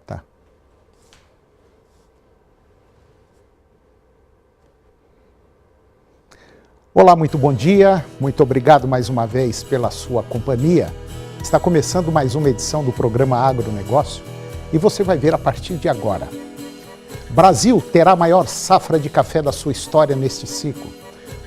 Tá. Olá, muito bom dia. Muito obrigado mais uma vez pela sua companhia. Está começando mais uma edição do programa Agronegócio e você vai ver a partir de agora. Brasil terá a maior safra de café da sua história neste ciclo.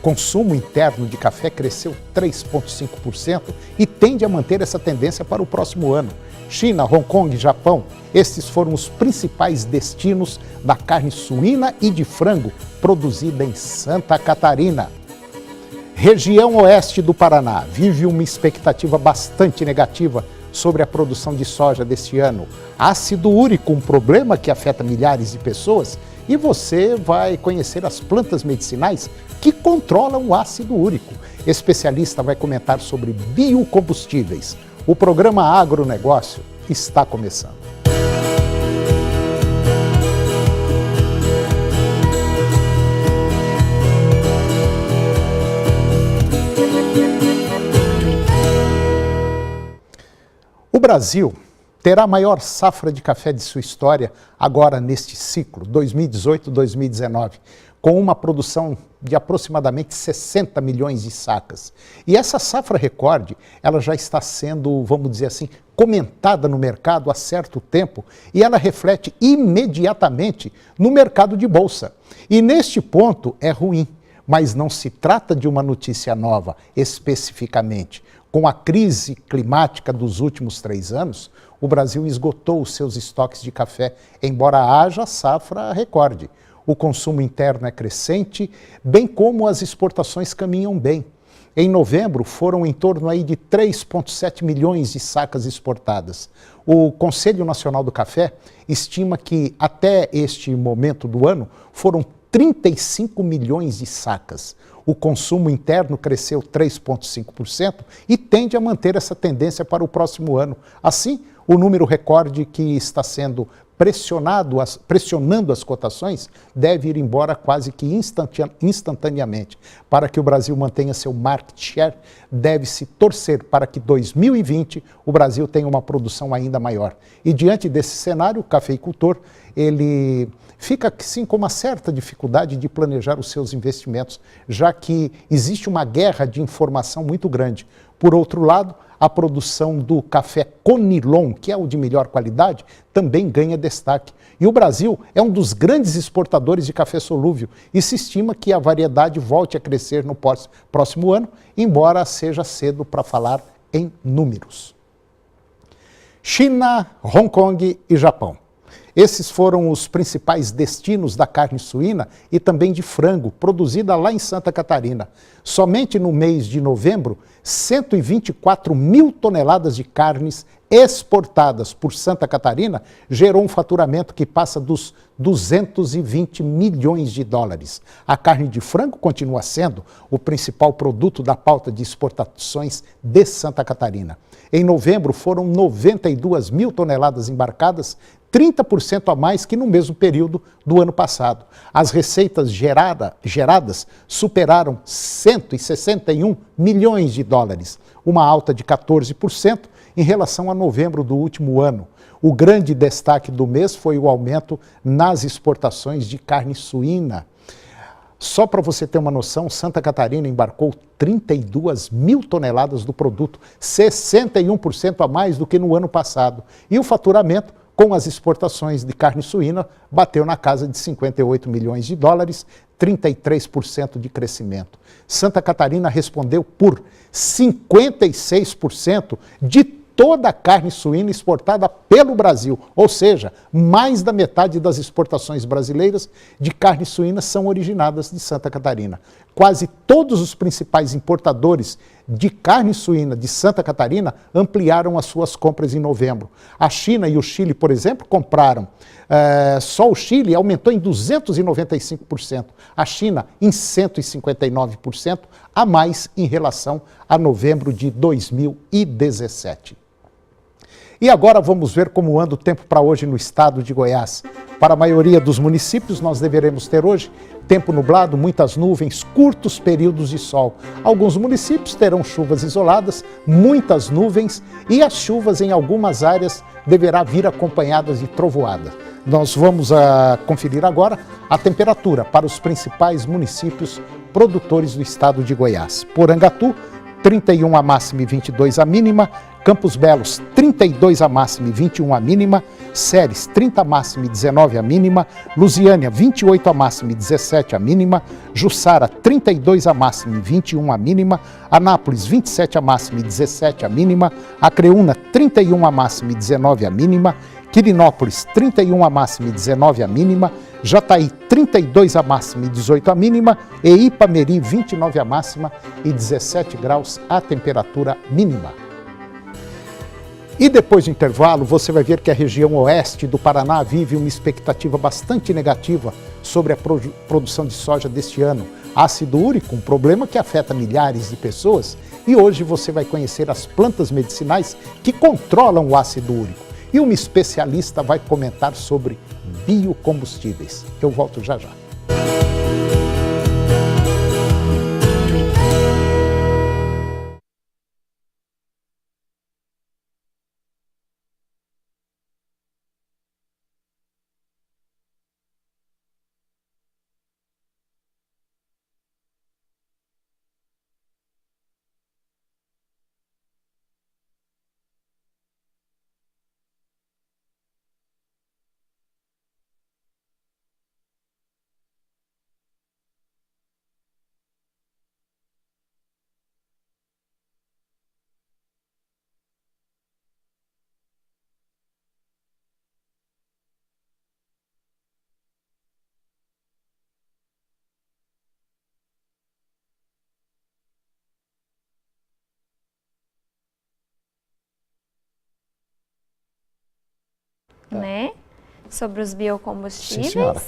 Consumo interno de café cresceu 3,5% e tende a manter essa tendência para o próximo ano. China, Hong Kong e Japão, estes foram os principais destinos da carne suína e de frango produzida em Santa Catarina. Região oeste do Paraná vive uma expectativa bastante negativa sobre a produção de soja deste ano. Ácido úrico, um problema que afeta milhares de pessoas, e você vai conhecer as plantas medicinais que controlam o ácido úrico. Especialista vai comentar sobre biocombustíveis. O programa Agronegócio está começando. O Brasil terá a maior safra de café de sua história agora neste ciclo, 2018-2019, com uma produção de aproximadamente 60 milhões de sacas. E essa safra recorde, ela já está sendo, vamos dizer assim, comentada no mercado há certo tempo e ela reflete imediatamente no mercado de bolsa. E neste ponto é ruim, mas não se trata de uma notícia nova especificamente. Com a crise climática dos últimos 3 anos, o Brasil esgotou os seus estoques de café, embora haja safra recorde. O consumo interno é crescente, bem como as exportações caminham bem. Em novembro, foram em torno aí de 3,7 milhões de sacas exportadas. O Conselho Nacional do Café estima que, até este momento do ano, foram 35 milhões de sacas. O consumo interno cresceu 3,5% e tende a manter essa tendência para o próximo ano. Assim, o número recorde que está sendo pressionando as cotações deve ir embora quase que instantaneamente. Para que o Brasil mantenha seu market share, deve-se torcer para que 2020 o Brasil tenha uma produção ainda maior. E diante desse cenário, o cafeicultor ele fica sim com uma certa dificuldade de planejar os seus investimentos, já que existe uma guerra de informação muito grande. Por outro lado, a produção do café Conilon, que é o de melhor qualidade, também ganha destaque. E o Brasil é um dos grandes exportadores de café solúvel e se estima que a variedade volte a crescer no próximo ano, embora seja cedo para falar em números. China, Hong Kong e Japão. Esses foram os principais destinos da carne suína e também de frango, produzida lá em Santa Catarina. Somente no mês de novembro, 124 mil toneladas de carnes exportadas por Santa Catarina gerou um faturamento que passa dos 220 milhões de dólares. A carne de frango continua sendo o principal produto da pauta de exportações de Santa Catarina. Em novembro, foram 92 mil toneladas embarcadas, 30% a mais que no mesmo período do ano passado. As receitas geradas superaram 161 milhões de dólares, uma alta de 14% em relação a novembro do último ano. O grande destaque do mês foi o aumento nas exportações de carne suína. Só para você ter uma noção, Santa Catarina embarcou 32 mil toneladas do produto, 61% a mais do que no ano passado. E o faturamento com as exportações de carne suína, bateu na casa de 58 milhões de dólares, 33% de crescimento. Santa Catarina respondeu por 56% de toda a carne suína exportada pelo Brasil, ou seja, mais da metade das exportações brasileiras de carne suína são originadas de Santa Catarina. Quase todos os principais importadores de carne suína de Santa Catarina ampliaram as suas compras em novembro. A China e o Chile, por exemplo, compraram. Só o Chile aumentou em 295%, a China em 159%, a mais em relação a novembro de 2017. E agora vamos ver como anda o tempo para hoje no estado de Goiás. Para a maioria dos municípios, nós deveremos ter hoje tempo nublado, muitas nuvens, curtos períodos de sol. Alguns municípios terão chuvas isoladas, muitas nuvens e as chuvas em algumas áreas deverá vir acompanhadas de trovoada. Nós vamos conferir agora a temperatura para os principais municípios produtores do estado de Goiás. Porangatu, 31 a máxima e 22 a mínima. Campos Belos, 32 a máxima e 21 a mínima. Ceres, 30 a máxima e 19 a mínima. Lusiânia, 28 a máxima e 17 a mínima. Jussara, 32 a máxima e 21 a mínima. Anápolis, 27 a máxima e 17 a mínima. Acreúna, 31 a máxima e 19 a mínima. Quirinópolis, 31 a máxima e 19 a mínima. Jataí, 32 a máxima e 18 a mínima. E Ipameri, 29 a máxima e 17 graus a temperatura mínima. E depois do intervalo, você vai ver que a região oeste do Paraná vive uma expectativa bastante negativa sobre a produção de soja deste ano. Ácido úrico, um problema que afeta milhares de pessoas. E hoje você vai conhecer as plantas medicinais que controlam o ácido úrico. E uma especialista vai comentar sobre biocombustíveis. Eu volto já já. Né? Sobre os biocombustíveis. Sim, senhora.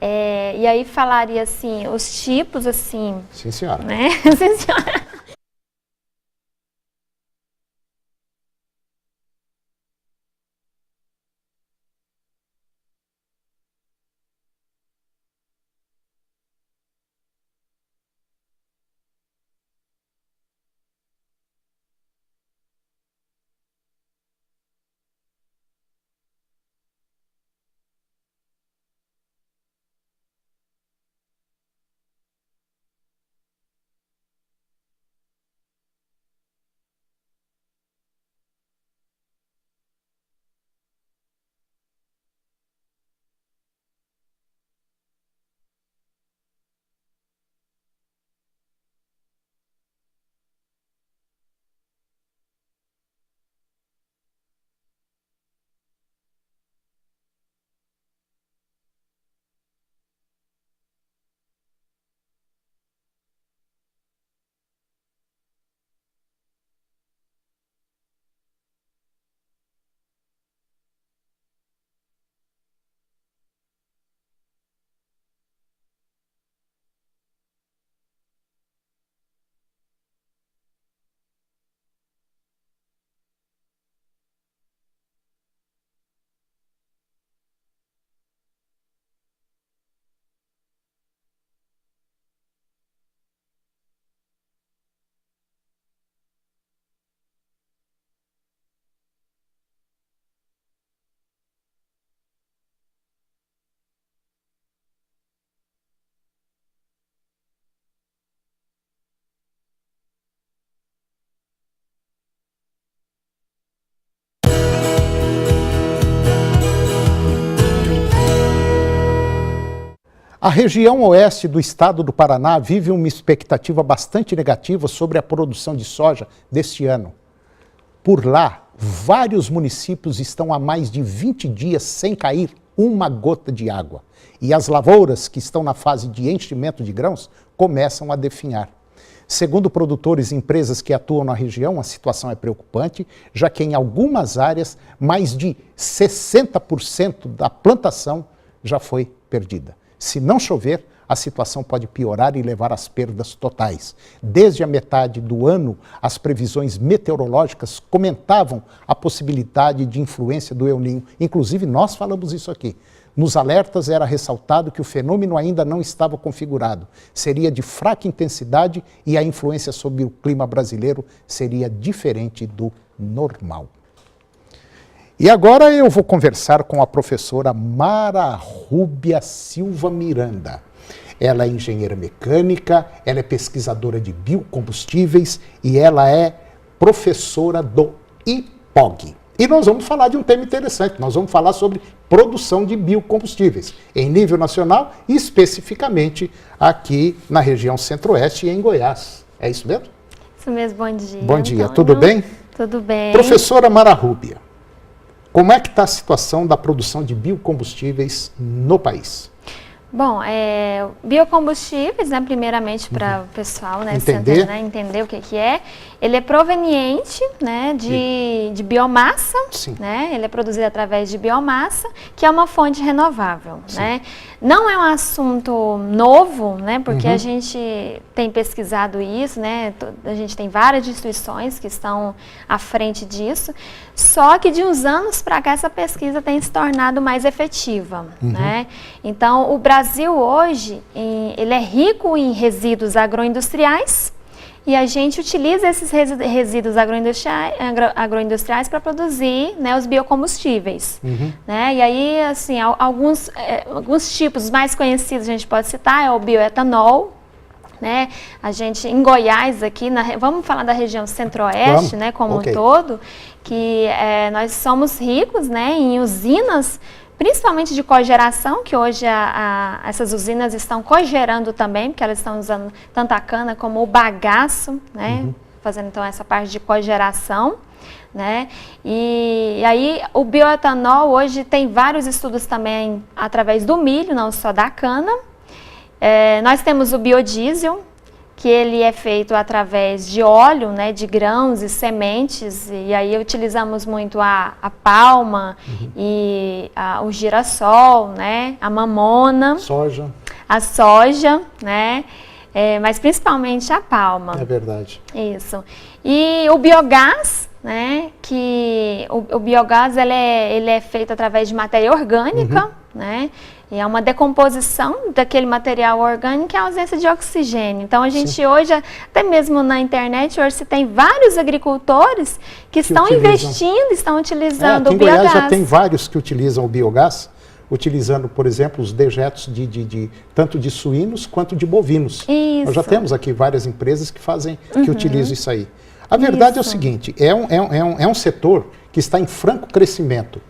E aí falaria assim, os tipos assim. Sim, senhora. Né? Sim, senhora. A região oeste do estado do Paraná vive uma expectativa bastante negativa sobre a produção de soja deste ano. Por lá, vários municípios estão há mais de 20 dias sem cair uma gota de água. E as lavouras que estão na fase de enchimento de grãos começam a definhar. Segundo produtores e empresas que atuam na região, a situação é preocupante, já que em algumas áreas mais de 60% da plantação já foi perdida. Se não chover, a situação pode piorar e levar às perdas totais. Desde a metade do ano, as previsões meteorológicas comentavam a possibilidade de influência do El Niño. Inclusive, nós falamos isso aqui. Nos alertas era ressaltado que o fenômeno ainda não estava configurado. Seria de fraca intensidade e a influência sobre o clima brasileiro seria diferente do normal. E agora eu vou conversar com a professora Mara Rúbia Silva Miranda. Ela é engenheira mecânica, ela é pesquisadora de biocombustíveis e ela é professora do IPOG. E nós vamos falar de um tema interessante, nós vamos falar sobre produção de biocombustíveis em nível nacional e especificamente aqui na região centro-oeste e em Goiás. É isso mesmo? Isso mesmo, bom dia. Bom dia, Antônio. tudo bem? Tudo bem. Professora Mara Rúbia, como é que está a situação da produção de biocombustíveis no país? Bom, biocombustíveis, né, primeiramente para o pessoal, né, entender o que é. Ele é proveniente, né, de biomassa, né, ele é produzido através de biomassa, que é uma fonte renovável, né. Não é um assunto novo, né, porque a gente tem pesquisado isso, né, a gente tem várias instituições que estão à frente disso, só que de uns anos para cá essa pesquisa tem se tornado mais efetiva, né. Então, o Brasil hoje, ele é rico em resíduos agroindustriais, e a gente utiliza esses resíduos agroindustriais para produzir, né, os biocombustíveis. Né? E aí, assim, alguns tipos mais conhecidos a gente pode citar é o bioetanol. Né? A gente, em Goiás, aqui, vamos falar da região centro-oeste, né, como um todo, que nós somos ricos, né, em usinas, principalmente de cogeração, que hoje essas usinas estão cogerando também, porque elas estão usando tanto a cana como o bagaço, né? Fazendo então essa parte de cogeração, né? E aí o bioetanol hoje tem vários estudos também através do milho, não só da cana. Nós temos o biodiesel, que ele é feito através de óleo, né, de grãos e sementes, e aí utilizamos muito a palma e o girassol, né, a mamona, a soja, né, mas principalmente a palma. É verdade. Isso. E o biogás, né, que o biogás ele é feito através de matéria orgânica, né, e é uma decomposição daquele material orgânico e a ausência de oxigênio. Então, a gente hoje, até mesmo na internet, hoje se tem vários agricultores que estão investindo, estão utilizando o biogás. Em Goiás já tem vários que utilizam o biogás, utilizando, por exemplo, os dejetos tanto de suínos quanto de bovinos. Isso. Nós já temos aqui várias empresas que que utilizam isso aí. A verdade é o seguinte, é um setor que está em franco crescimento.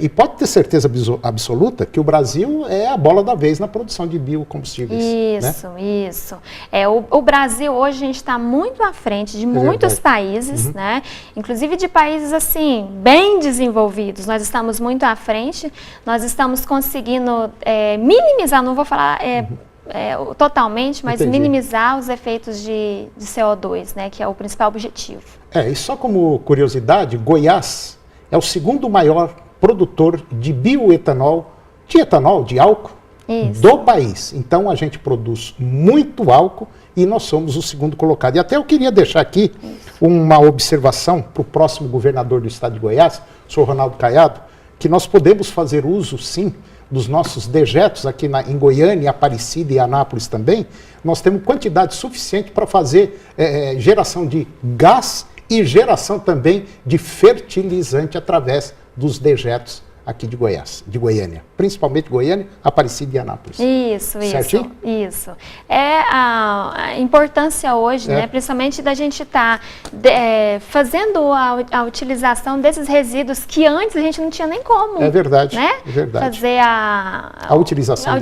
E pode ter certeza absoluta que o Brasil é a bola da vez na produção de biocombustíveis. Isso, né? Isso. O Brasil hoje a gente está muito à frente de muitos países, né? Inclusive de países assim, bem desenvolvidos. Nós estamos muito à frente, nós estamos conseguindo minimizar, não vou falar totalmente, mas minimizar os efeitos de CO2, né? Que é o principal objetivo. E só como curiosidade, Goiás é o segundo maior produtor de bioetanol, de álcool, do país. Então, a gente produz muito álcool e nós somos o segundo colocado. E até eu queria deixar aqui uma observação para o próximo governador do estado de Goiás, o senhor Ronaldo Caiado, que nós podemos fazer uso, sim, dos nossos dejetos aqui em Goiânia, Aparecida e Anápolis também. Nós temos quantidade suficiente para fazer geração de gás e geração também de fertilizante através dos dejetos aqui de Goiás, de Goiânia, principalmente Goiânia, Aparecida e Anápolis. Certinho? Isso. A importância hoje, né, principalmente da gente estar fazendo a utilização desses resíduos que antes a gente não tinha nem como. É verdade, né? É verdade. Fazer a utilização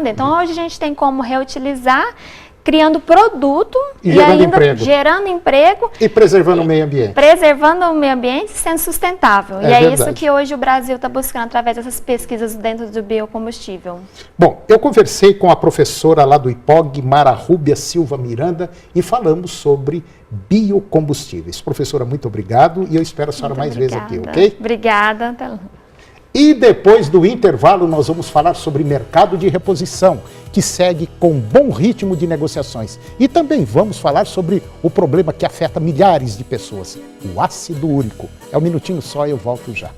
deles. Então hoje a gente tem como reutilizar, criando produto e gerando emprego e preservando o meio ambiente. Preservando o meio ambiente e sendo sustentável. E é isso que hoje o Brasil está buscando através dessas pesquisas dentro do biocombustível. Bom, eu conversei com a professora lá do IPOG, Mara Rúbia Silva Miranda, e falamos sobre biocombustíveis. Professora, muito obrigado e eu espero a senhora mais vezes aqui, ok? Obrigada. E depois do intervalo nós vamos falar sobre mercado de reposição, que segue com bom ritmo de negociações. E também vamos falar sobre o problema que afeta milhares de pessoas, o ácido úrico. É um minutinho só e eu volto já.